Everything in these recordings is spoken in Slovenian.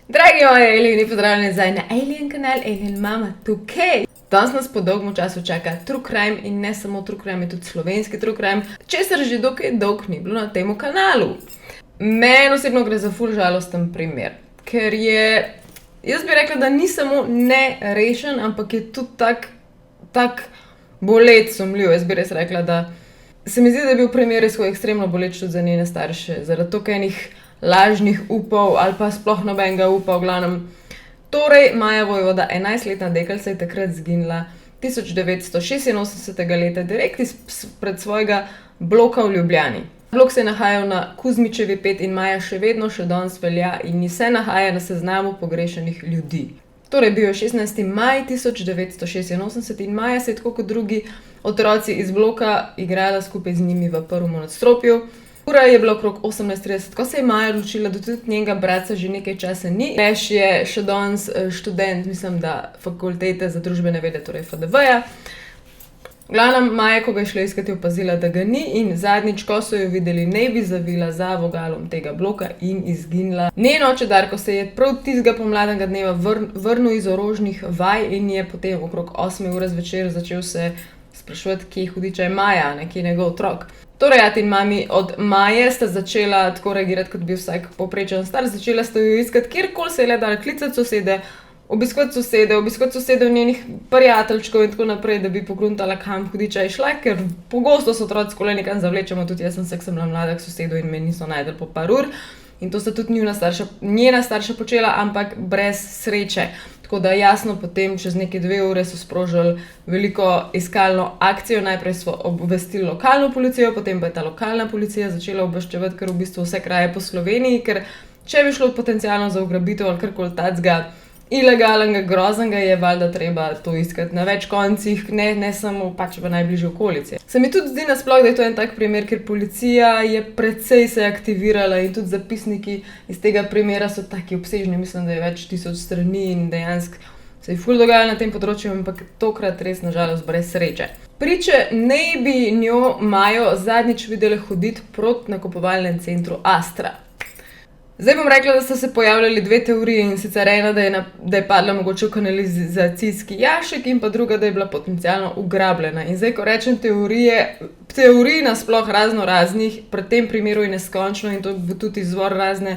Dragi moji alieni, pozdravljeni zdaj na Alien kanal, Alien Mama tukaj. Danes nas po dolgem času čaka true crime in ne samo true crime, je tudi slovenski true crime, česar že dokaj dolg ni bilo na tem kanalu. Meni osebno gre za ful žalosten primer, ker je, jaz bi rekla, da ni samo nerešen, ampak je tudi tak boleč sumljiv. Jaz bi res rekla, da se mi zdi, da je bil primer res ekstremno boleč tudi za njene starše, zaradi toliko enih lažnih upov ali pa sploh nobenega upa, v glavnem. Torej, Maja Vojvoda, 11-letna deklica, je takrat zginila 1986. leta direkt pred svojega bloka v Ljubljani. Blok se je nahajal na Kuzmičevi 5 in Maja še vedno danes velja in se nahaja na seznamu pogrešenih ljudi. Torej, bil je 16. maj 1986 in Maja se je tako kot drugi otroci iz bloka igrala skupaj z njimi v prvem nadstropju. Ura je bila okrog 18:30, ko se je Maja odločila, da tudi njenega brata že nekaj časa ni. Leš je še danes študent, mislim, da fakultete za družbene vede, torej FDV-ja. V glavnem, Maja, ko ga je šla iskati, opazila, da ga ni in zadnjič, ko so jo videli, ne bi zavila za vogalom tega bloka in izginila. Njen oče Darko se je prav tistega pomladnega dneva vrnil iz orožnih vaj in je potem okrog 8 ure zvečer začel se spraševati, kje hudiča je Maja, kje je njegov otrok. Torej, ati in mami od Maje sta začela tako reagirati, kot bi vsak povprečen star. Začela sta jo iskati, kjerkoli se je le dala, klicati sosede, obiskati sosede njenih prijateljčkov in tako naprej, da bi pogruntala, kam hudiča je šla, ker pogosto so otroci skole nekam zavlečemo, tudi jaz sem bila mlada k sosedu in me niso najdel po par ur. In to sta tudi njena starša počela, ampak brez sreče. Tako da jasno potem, čez neke 2 ure so sprožili veliko iskalno akcijo. Najprej so obvestili lokalno policijo, potem pa je ta lokalna policija začela obveščevati kar v bistvu vse kraje po Sloveniji, ker če bi šlo potencialno za ugrabitev ali karkoli tacga ilegalnega, groznega, je valjda treba to iskati na več koncih, ne samo pač v najbližji okolici. Se mi tudi zdi nasploh, da je to en tak primer, ker policija je precej se aktivirala in tudi zapisniki iz tega primera so taki obsežni, mislim, da je več 1000 strani in dejansko se je ful dogajalo na tem področju, ampak tokrat res nažalost brez sreče. Priče naj bi njo Majo zadnjič videli hoditi proti nakupovalnem centru Astra. Zdaj bom rekla, da sta se pojavljali 2 teorije, in sicer ena, da je padla mogoče v kanalizacijski jašek in pa druga, da je bila potencialno ugrabljena. In zdaj, ko rečem teorij nasploh raznih, pri tem primeru je neskončno in to bo tudi izvor razne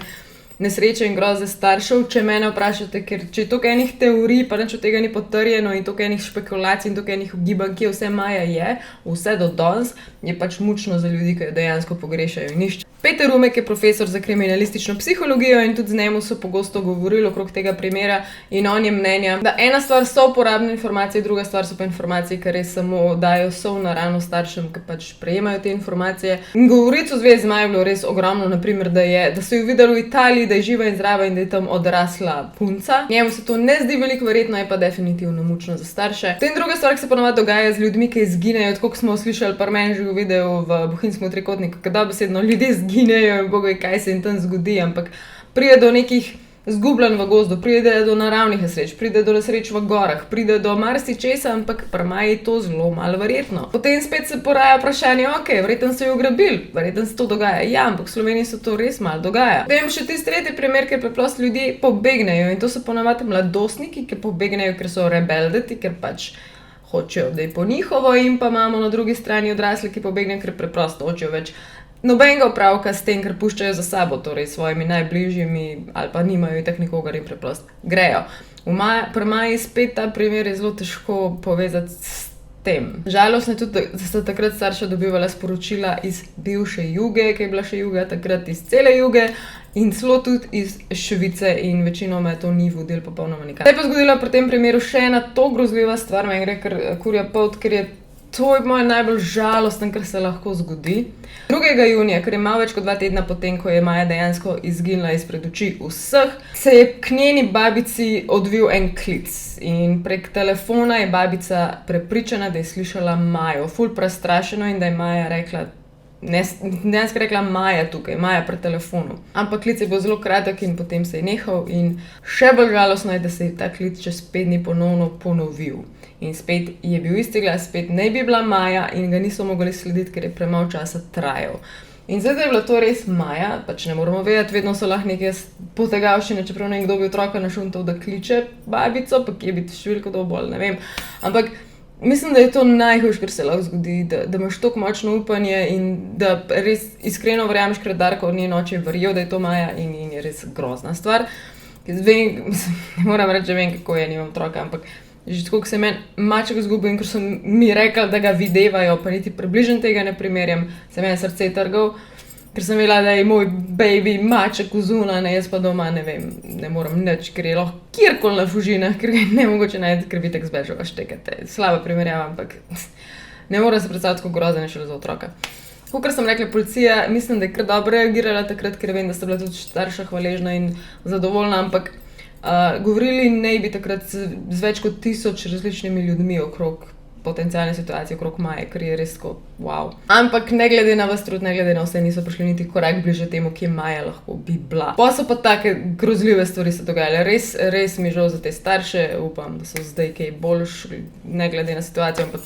nesreče in groze staršev, če mene vprašate, ker če je toliko enih teorij, pa nič od tega ni potrjeno in toliko enih špekulacij in toliko enih ugibanj, kje vse Maja je, vse do danes, je pač mučno za ljudi, ki jo dejansko pogrešajo in iščejo. Peter Umek je profesor za kriminalistično psihologijo in tudi z njemu so pogosto govorili okrog tega primera in on je mnenja, da ena stvar so uporabne informacije, druga stvar so pa informacije, ki res samo dajo sol na rano staršem, ki pač prejemajo te informacije. In govoric v zvezi z Majo je bilo res ogromno, naprimer, da so jo videli v Italiji, da je živa in zdrava in da je tam odrasla punca. Njemu se to ne zdi veliko verjetno, je pa definitivno mučno za starše. Potem druga stvar, ki se ponovadi dogaja z ljudmi, ki izginejo, tako kot smo slišali par meni že v videu v Bohinjskem trikotniku, kada besedno ljudje izginejo in bogoj, kaj se jim tam zgodi, ampak pride do nekih zgubljanj v gozdu, pride do naravnih nesreč, pride do nesreč v gorah, pride do marsičesa, ampak pri Maji je to zelo malo verjetno. Potem spet se poraja vprašanje, verjetno so jo ugrabili, verjetno se to dogaja. Ja, ampak v Sloveniji se to res malo dogaja. Potem še tisti tretji primer, ker preprosto ljudje pobegnejo in to so ponavadi mladostniki, ki pobegnejo, ker so rebeldeti, ker pač hočejo, da je po njihovo, in pa imamo na drugi strani odrasli, ki pobegnejo, ker preprosto hočejo več nobenega opravka s tem, ker puščajo za sabo, torej svojimi najbližjimi ali pa nimajo itak nikogar in preprosto grejo. Pri Maji spet ta primer je zelo težko povezati s tem. Žalostno je tudi, da sta takrat starša dobivala sporočila iz bivše Juge, ki je bila še Juga, takrat iz cele Juge in celo tudi iz Švice in večinoma to ni vodil popolnoma nikar. Se je pa zgodila pri tem primeru še ena to grozljiva stvar, meni gre kar kurja polt, ker je to je moj najbolj žalosten, kar se lahko zgodi. 2. junija, ker je malo več kot 2 tedna potem, ko je Maja dejansko izginila izpred oči vseh, se je k njeni babici odvil en klic. In prek telefona je babica prepričana, da je slišala Majo, ful prestrašeno in da je Maja rekla, dejansko rekla Maja tukaj, Maja pri telefonu. Ampak klic je bil zelo kratek in potem se je nehal in še bolj žalostno je, da se je ta klic čez 5 dni ponovno ponovil. In spet je bil isti glas, spet ne bi bila Maja in ga niso mogli slediti, ker je premalo časa trajal. In zdaj, da je bila to res Maja, pač ne moramo vedeti, vedno so lahko neke potegavščine, čeprav nekdo bi otroka našuntov, da kliče babico, pa kje bi ti številko dobil, ne vem. Ampak mislim, da je to najhujše, kar se lahko zgodi, da imaš toliko močno upanje in da res iskreno verjameš, ker Darko od njen oče verjel, da je to Maja in je res grozna stvar. Vem, ne moram reči, da vem, kako je, nimam otroka, ampak že tako, ko se meni maček zgubil in ker so mi rekli, da ga videvajo, pa niti približno tega ne primerjam, se meni srce trgal, ker sem vedela, da je moj baby maček vzunaj, jaz pa doma ne vem, ne morem nič, ker je lahko kjerkoli na fužinah, ker ga je nemogoče najti, ker bi tako zbežal, štekate. Slaba primerjava, ampak ne morem se predstaviti, kako grozen je šele za otroka. Kakor sem rekla, policija, mislim, da je kar dobro reagirala takrat, ker vem, da sta bila tudi starša hvaležna in zadovoljna, ampak govorili naj bi takrat z več kot 1000 različnimi ljudmi okrog potencialne situacije, okrog Maje, ker je res tako wow. Ampak ne glede na vas trud, ne glede na vse, niso prišli niti korak bliže temu, kje Maja lahko bi bila. Pa so pa take grozljive stvari se dogajale. Res mi žal za te starše, upam, da so zdaj kaj boljš, ne glede na situacijo, ampak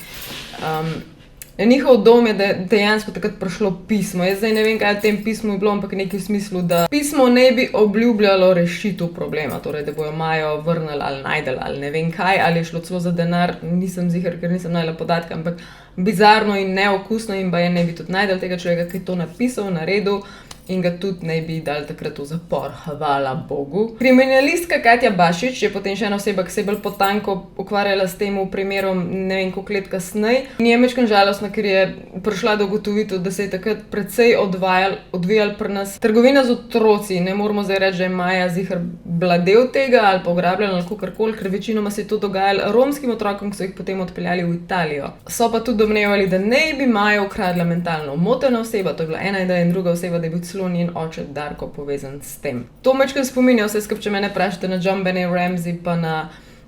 njihov dom je dejansko takrat prišlo pismo. Jaz zdaj ne vem, kaj v tem pismu je bilo, ampak nekaj v smislu, da pismo ne bi obljubljalo rešitev problema, torej da bojo Majo vrnili ali najdeli ali ne vem kaj, ali je šlo celo za denar, nisem ziher, ker nisem najela podatka, ampak bizarno in neokusno in baje ne bi tudi najdel tega človeka, ki je to napisal, naredil in ga tudi ne bi dali takrat v zapor, hvala Bogu. Kriminalistka Katja Bašič je potem še ena oseba, ki se je bolj potanko ukvarjala s tem primerom, ne vem koliko let kasneje. In je mečkam žalostna, ker je prišla do ugotovitev, da se je takrat precej odvijal pri nas trgovina z otroci. Ne moramo zdaj reči, da je Maja ziher bila del tega ali pa ugrabljena ali kakorkoli, ker večinoma se je to dogajalo romskim otrokom, ki so jih potem odpeljali v Italijo. So pa tudi domnevali, da ne bi Maja ukradla mentalno motena oseba, to je bila ena ideja in druga oseba, da je bil celo njen oče Darko povezan s tem. To mečkam spominja vse skupaj, če mene vprašate, na JonBenét Ramsey pa na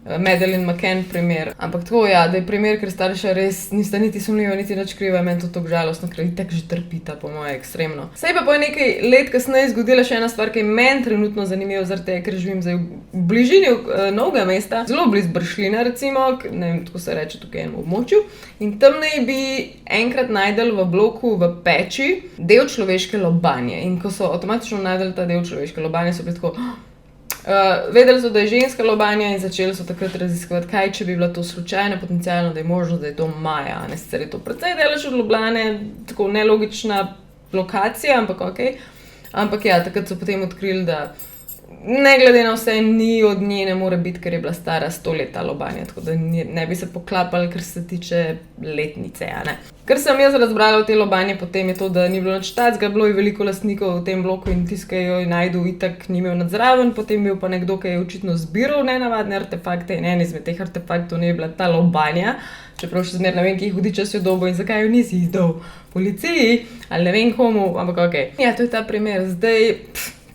Madeleine McCann primer. Ampak tako da je primer, ker starša res nista niti sumljiva, niti nič kriva, meni to tako žalostno, ker itak že trpita, po moje, ekstremno. Saj pa je nekaj let kasneje zgodila še ena stvar, ki je meni trenutno zanimiva, zaradi tega, ker živim zdaj v bližini Novega mesta, zelo blizu Bršljina recimo, ne vem, tako se reče tukaj enem območju. In tam naj bi enkrat najdel v bloku v peči del človeške lobanje. In ko so avtomatično najdel ta del človeške lobanje, so bili tako vedeli so, da je ženska lobanja in začeli so takrat raziskovati, kaj če bi bila to slučajno, potencialno, da je možno, da je to Maja. Sicer je to precej daleč od Ljubljane, tako nelogična lokacija, ampak okej. Ampak ja, takrat so potem odkrili, da ne glede na vse, ni od nje ne more biti, ker je bila stara 100 let ta lobanja, tako da ne bi se poklapali, kar se tiče letnice, a ne. Kar sem jaz razbrala v te lobanje potem je to, da ni bilo nič tacga, bilo je veliko lastnikov v tem bloku in tiskaj jo najdu itak ni imel nadzraven, potem bil pa nekdo, ki je očitno zbiral nenavadne artefakte in en izmed teh artefaktov ne je bila ta lobanja, čeprav še zmer ne vem, ki jih hudiča si jo dobil in zakaj jo nisi izdal policiji ali ne vem komu, ampak okej. Ja, to je ta primer. Zdaj,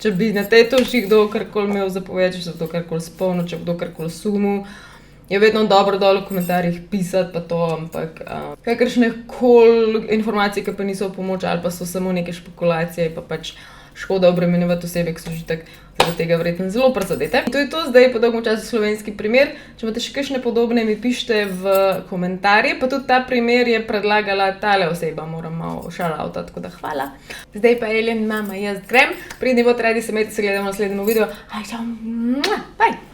če bi na tej točki kdo karkoli imel zapovedati, če se to karkoli spomnil, če kdo karkoli sumil, je vedno dobro dol v komentarjih pisati pa to, ampak kakršne koli informacije, ki pa niso v pomoč ali pa so samo neke špekulacije, pa pač škoda obremenjevati osebe, ki so že tako zaradi tega verjetno zelo prizadete. To je to zdaj po dolgem času slovenski primer. Če imate še kakšne podobne, mi pišite v komentarje, pa tudi ta primer je predlagala tale oseba, moram malo shoutouta, tako da hvala. Zdaj pa Alien mama, jaz grem, pridni boste radi se imeti, se gledamo v naslednjem videu. Aj, čau, bye!